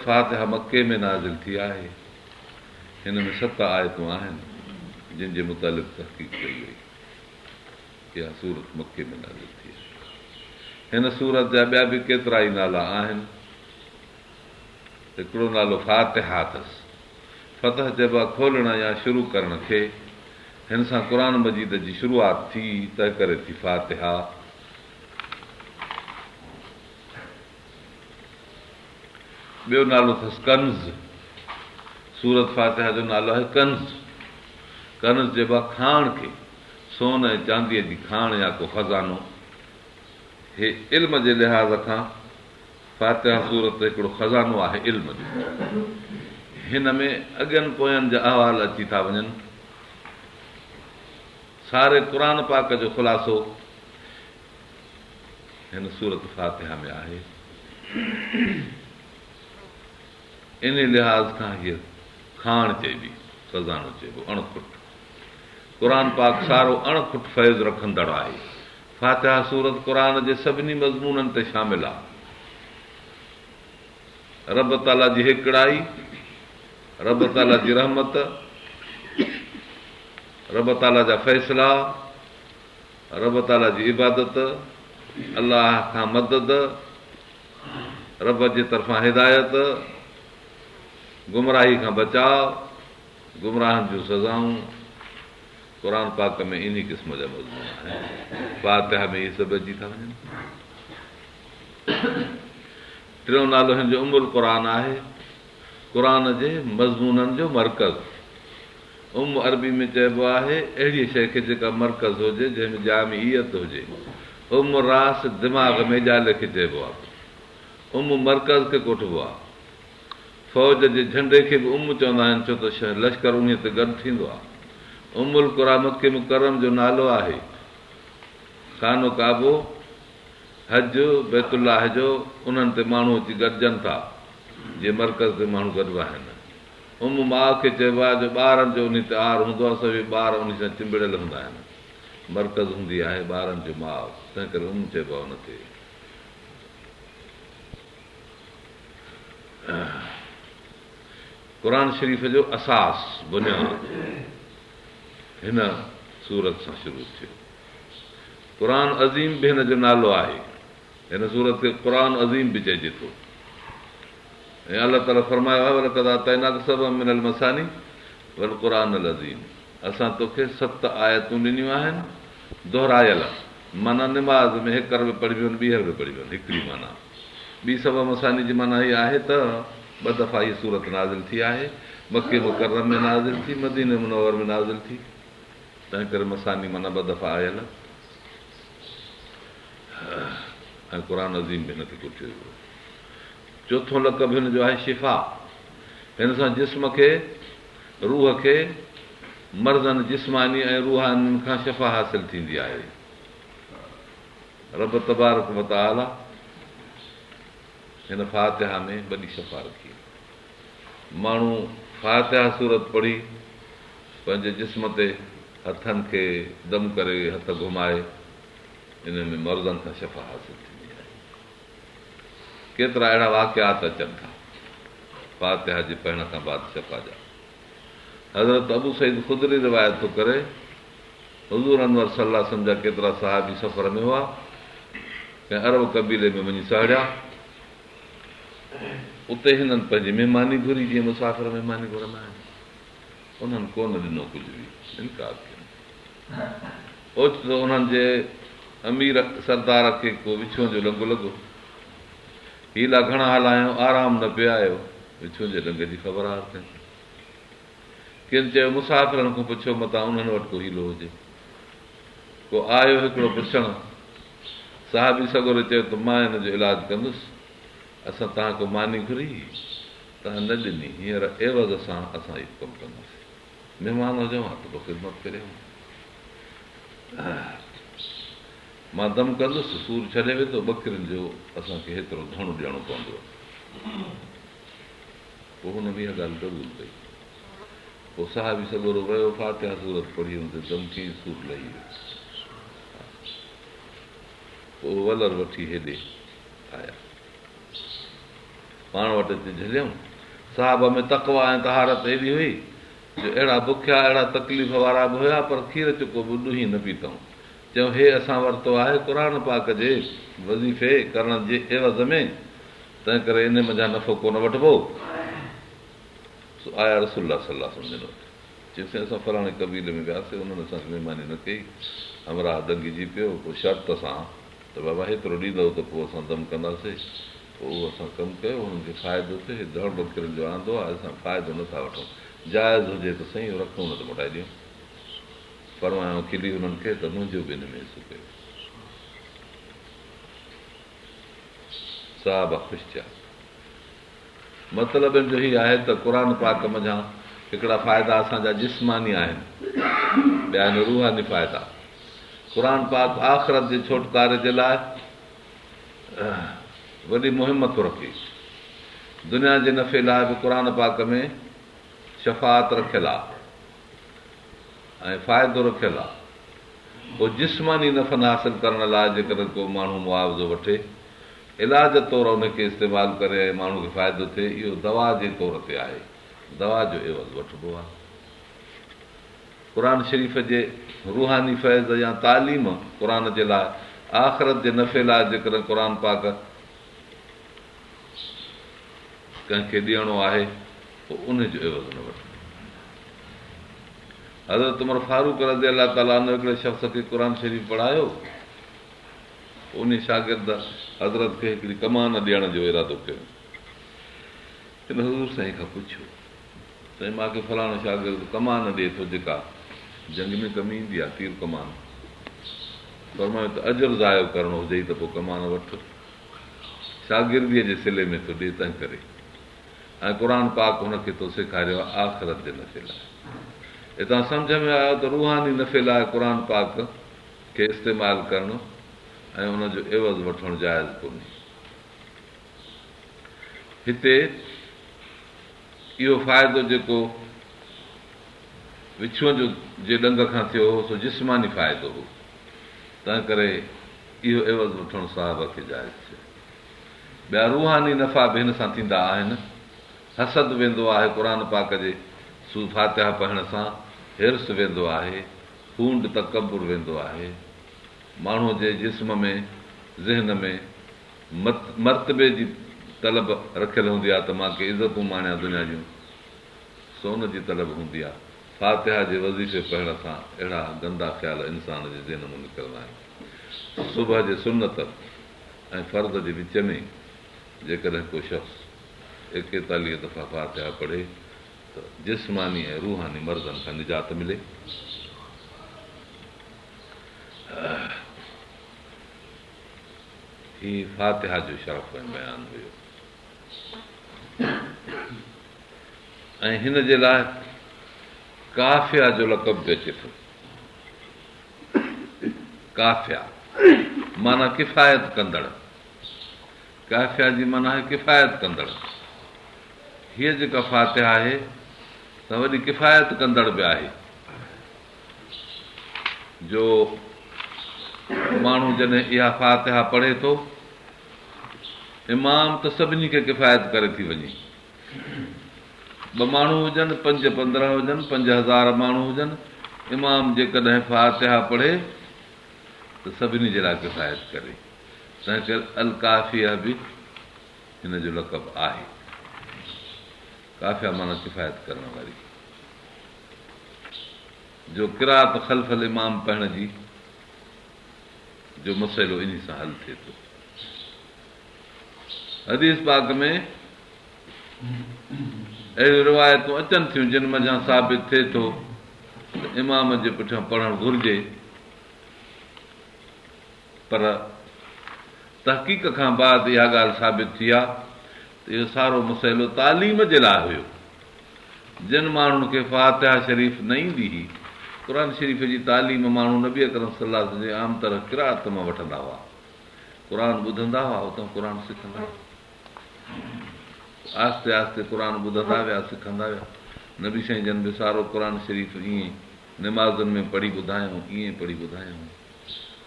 फातिहा मके में नाज़िल थी आहे। हिन में 7 आयतूं आहिनि जिन जे मुतालिक़ तहक़ीक़ कई वई। इहा सूरत मके में नाज़िल थी आहे। हिन सूरत जा ॿिया बि केतिरा ई नाला आहिनि। हिकिड़ो नालो फातिहा अथसि। फतह चइबो आहे खोलण या शुरू करण खे। हिन सां क़ुर मजीद जी शुरूआत थी, तंहिं करे थी फातिहा। ॿियो नालो अथसि कंज़। सूरत फातिहा जो नालो आहे कंज़। कंज़ चइबो आहे खाण खे, सोन ऐं चांदीअ जी खाण या को खज़ानो। हे इल्म जे लिहाज़ खां फातिहा सूरत हिकिड़ो खज़ानो आहे इल्म जो। हिन में अॻियनि पोयनि जा अहवाल अची था वञनि। सारे क़ुर पाक जो ख़ुलासो हिन सूरत फातिहा में आहे। इन लिहाज़ खां हीअ खाण चइबी, खज़ानो चइबो, अणखुट। क़ुर पाक सारो अणखुट फैज़ रखंदड़ आहे। फातिहा सूरत क़ुर जे सभिनी मज़मूननि ते शामिल आहे। रब ताला जी हिकिड़ाई, रब ताला जी रहमत, रब ताला जा फ़ैसिला, रब ताला जी इबादत, अलाह खां मदद, रब जे तरफ़ां हिदायत, गुमराही खां बचाव, गुमराहनि जूं सज़ाऊं। क़ुर पाक में इन क़िस्म जा मज़मून आहिनि। फातिहा में इहे सभु अची था वञनि। टियों नालो हिन जो उमुल क़ुर आहे। क़ुर जे मज़मूननि जो मर्कज़। अरबी में चइबो आहे अहिड़ी शइ खे जेका मर्कज़ हुजे, जंहिंमें जामियत हुजे। रास दिमाग़ में ॼाल खे चइबो आहे। मर्कज़ खे कोठबो आहे। फ़ौज जे झंडे खे बि चवंदा आहिनि, छो त लश्कर उन ते गॾु थींदो आहे। उमुल क़ुर मके मुकरम जो नालो आहे। खानो काबो, हज, बैतुल्लाह जो उन्हनि ते माण्हू अची गॾिजनि था, जीअं मर्कज़ ते माण्हू गॾु आहिनि। माउ खे चइबो आहे जो ॿारनि जो उन ते आर हूंदो आहे, सभई ॿार उन सां चिंबड़ियल हूंदा आहिनि। मर्कज़ हूंदी आहे ॿारनि जो माउ, तंहिं करे चइबो आहे हुनखे। क़ुर शरीफ़ जो असास, बुनियाद हिन सूरत सां शुरू थियो। क़ुर अज़ीम बि हिन जो नालो आहे। हिन सूरत खे क़ुर अज़ीम बि चइजे थो। ऐं अलाह ताला फरमायो आहे, असां तोखे 7 आयतूं ॾिनियूं आहिनि दोहरायल। माना निमाज़ में 1 रुपए पढ़िबियूं आहिनि, 2 रुपए पढ़िबियूं आहिनि, हिकिड़ी माना। ॿी सबब मसानी जी माना हीअ आहे त 2 दफ़ा हीअ सूरत नाज़िल थी आहे। मके मुकरम में नाज़िल थी, मदीने मुनव्वर में नाज़िल थी, तंहिं करे मसानी माना 2 दफ़ा आयल। ऐं क़ुर अज़ीम बि हिनखे कोठियो वियो। चोथों लक़ब हिन जो आहे शिफ़ा। हिन सां जिस्म खे, रूह खे मर्ज़नि जिस्मानी ऐं रूहानी खां शफ़ा हासिल थींदी आहे। रब तबारक व तआला हिन फातिहा में वॾी शफ़ा रखी। माण्हू फातिहा सूरत पढ़ी पंहिंजे जिस्म ते हथनि खे दम करे, हथ घुमाए, इन में मर्ज़नि खां शफ़ा हासिल थींदी आहे। केतिरा अहिड़ा वाक़ियात अचनि था फातिहा जे पढ़ण खां बाद शफ़ा जा। हज़रत अबू सईद ख़ुदरी रिवायत थो करे, हुज़ूर अनवर सल्लल्लाहु अलैहि वसल्लम जा केतिरा सहाबी सफ़र में हुआ, कंहिं अरब कबीले में वञी सहड़िया। उते हिननि पंहिंजी महिमानी घुरी, जीअं मुसाफ़िर महिमानी घुरंदा आहिनि। उन्हनि कोन ॾिनो कुझु बि, इनकार कयो। ओचितो उन्हनि जे अमीर सरदार खे को विछूं जो लंघु लॻो। हीला घणा हलायूं, आराम न पियो आयो, विछूं जे लंघ जी ख़बरदार कयूं। किन चयो मुसाफ़िरनि खां पुछो, मतां उन्हनि वटि को हीलो हुजे। को आयो हिकिड़ो पुछणु, साहिबी सगोरे चयो त मां हिन जो इलाजु कंदुसि। असां तव्हां को मानी घुरी, तव्हां न ॾिनी, हींअर एवज़ सां असां इहो कमु कंदासीं। महिमान हुजऊं हा त पोइ ख़िदमत करियो। मां दम कंदुसि, सूर छॾे वेंदो, ॿकरियुनि जो असांखे हेतिरो धणो ॾियणो पवंदो। पोइ हुन बि इहा ॻाल्हि क़बूल कई। पोइ साहिबी सगोरो वियो, फातिहा सूरत पढ़ी, हुन ते दम कीअं सूर लही वियो। पोइ वलर वठी हेॾे आया। पाण वटि अची झलियऊं। साहब में तकवा ऐं तहारत एॾी हुई जो अहिड़ा बुखिया अहिड़ा तकलीफ़ वारा बि हुया, पर खीर चुको बि ॾुही न पीतऊं। चयूं हे असां वरितो आहे क़ुर पाक जे वज़ीफ़े करण जे एवज़ में, तंहिं करे इन मज़ा नफ़ो कोन वठिबो। आया रसूल सलाह सम्झनि वटि, चयोसीं असां फलाणे कबीले में वियासीं, उन्हनि असांखे महिरबानी न कई, हमरा दंगिजी पियो, पोइ शर्त सां त बाबा हेतिरो ॾींदव त पोइ असां दम कंदासीं। पोइ उहो असां कमु कयो, हुननि खे फ़ाइदो थिए, धड़ बकिरनि जो आंदो आहे, असां फ़ाइदो नथा वठूं, जाइज़ हुजे त सही रखूं न त मोटाए ॾियूं। फरमायो खिली हुननि खे त मुंहिंजो बि हिन में हिसो कयो। साहब ख़ुशि थिया। मतिलबु जो हीअ आहे त क़ुर पाक मझां हिकिड़ा फ़ाइदा असांजा जिस्मानी आहिनि, ॿिया आहिनि रूहानी फ़ाइदा। क़ुर पाक आख़िरत जे छोटकारे जे लाइ वॾी मुहिम थो रखे। दुनिया जे नफ़े लाइ बि क़ुर पाक में शफ़ाअत रखियलु आहे ऐं फ़ाइदो रखियलु आहे। पोइ जिस्मानी नफ़न हासिलु करण लाइ जेकॾहिं को माण्हू मुआवज़ो वठे, इलाज तौरु उनखे इस्तेमालु करे ऐं माण्हू खे फ़ाइदो थिए, इहो दवा जे तौर ते आहे, दवा जो एवज़ वठिबो आहे। क़ुर शरीफ़ जे रूहानी फैज़ या तालीम क़ुर जे लाइ आख़िरत जे नफ़े लाइ जेकॾहिं क़ुर पाक कंहिंखे ॾियणो आहे, पोइ उनजो एवज़ न वठिबो। हज़रत उमर फारूक रज़ी अलाह ताला अन्हु हिकिड़े शख़्स खे क़ुर शरीफ़ पढ़ायो, उन शागिर्द हज़रत खे हिकिड़ी कमान ॾियण जो इरादो कयो। हिन हज़ूर साईं खां पुछियो, साईं मूंखे फलाणो शागिर्द कमान ॾिए थो जेका जंग में कमु ईंदी आहे, तीर कमान। फरमायो त अजर ज़ायो करणो हुजे त पोइ कमान वठि, शागिर्दीअ जे सिले में थो ॾिए, तंहिं करे ऐं क़ुर पाक हुनखे थो सेखारियो आहे आख़िरत जे नफ़े लाइ। हितां सम्झ में आयो त रूहानी नफ़े लाइ क़ुर पाक खे इस्तेमालु करणु ऐं हुनजो एवज़ वठणु जाइज़ कोन्हे। हिते इहो फ़ाइदो जेको विछूअ जे ॾंग खां थियो हो, सो जिस्मानी फ़ाइदो हो, तंहिं करे इहो एवज़ वठणु साहब खे जाइज़ थियो। ॿिया रूहानी नफ़ा बि हिन सां थींदा आहिनि। हसद वेंदो आहे क़ुर पाक जे फातिहा पढ़ण सां, हिर्स वेंदो आहे, खूंड तकबुर वेंदो आहे, माण्हूअ जे जिस्म में ज़हन में मर्तबे जी तलब रखियलु हूंदी आहे त मूंखे इज़तूं माणिया दुनिया जूं, सोन जी तलब हूंदी आहे। फातिहा जे वज़ीफ़े पढ़ण सां अहिड़ा गंदा ख़्याल इंसान जे ज़हन मां निकिरंदा आहिनि। सुबुह जे सुनत ऐं फ़र्ज़ जे विच में जेकॾहिं को शख़्स 41 दफ़ा फातिहा पढ़े त जिस्मानी ऐं रूहानी मर्ज़नि खां निजात मिले। ही फातिहा जो शरफ़ ऐं बयानु हुयो। ऐं हिन जे लाइ काफ़िया जो लक़ब बि अचे थो। काफ़िया माना किफ़ायत कंदड़, काफ़िया जी माना आहे किफ़ायत कंदड़। हीअ जेका फातिहा आहे त वॾी किफ़ायत कंदड़ बि आहे, जो माण्हू जॾहिं इहा फातिहा पढ़े थो, इमाम त सभिनी खे किफ़ायत करे थी वञे। 2 माण्हू हुजनि, 5, 15 हुजनि, 5000 माण्हू हुजनि, इमाम जेकॾहिं फातिहा पढ़े त सभिनी जे लाइ किफ़ायत करे। तंहिं करे अल काफ़िया बि हिन जो लक़ब आहे। काफ़िया माना किफ़ायत करण वारी, जो क़िराअत ख़ल्फ़ल इमाम पढ़ण जी जो मसइलो इन सां हल थिए थो। हदीस पाक में अहिड़ियूं रिवायतूं अचनि थियूं जिन मथां साबित थिए थो त इमाम जे पुठियां पढ़णु घुरिजे, पर तहक़ीक़ खां बाद इहा ॻाल्हि साबित थी आहे त इहो सारो मसइलो तालीम जे लाइ हुयो। जिन माण्हुनि खे फातिहा शरीफ़ न ईंदी हुई, क़ुर शरीफ़ जी तालीम माण्हू नबी अकरम सल्लल्लाहु अलैहि वसल्लम जे आम तरह क़िराअत मां वठंदा हुआ, क़ुर ॿुधंदा हुआ, उतां क़ुर सिखंदा हुआ, आहिस्ते आहिस्ते क़ुर ॿुधंदा विया, सिखंदा विया। नबी साईं जन बि सारो क़ुर शरीफ़ ईअं निमाज़ुनि में पढ़ी ॿुधायूं, ईअं पढ़ी ॿुधायूं।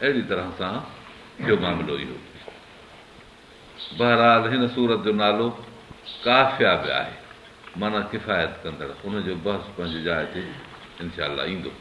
अहिड़ी तरह सां इहो मामिलो इहो। बहरहाल हिन सूरत जो नालो काफ़िया बि आहे, माना किफ़ायत कंदड़, उनजो बहस पंहिंजी जाइ ते इनशा ईंदो।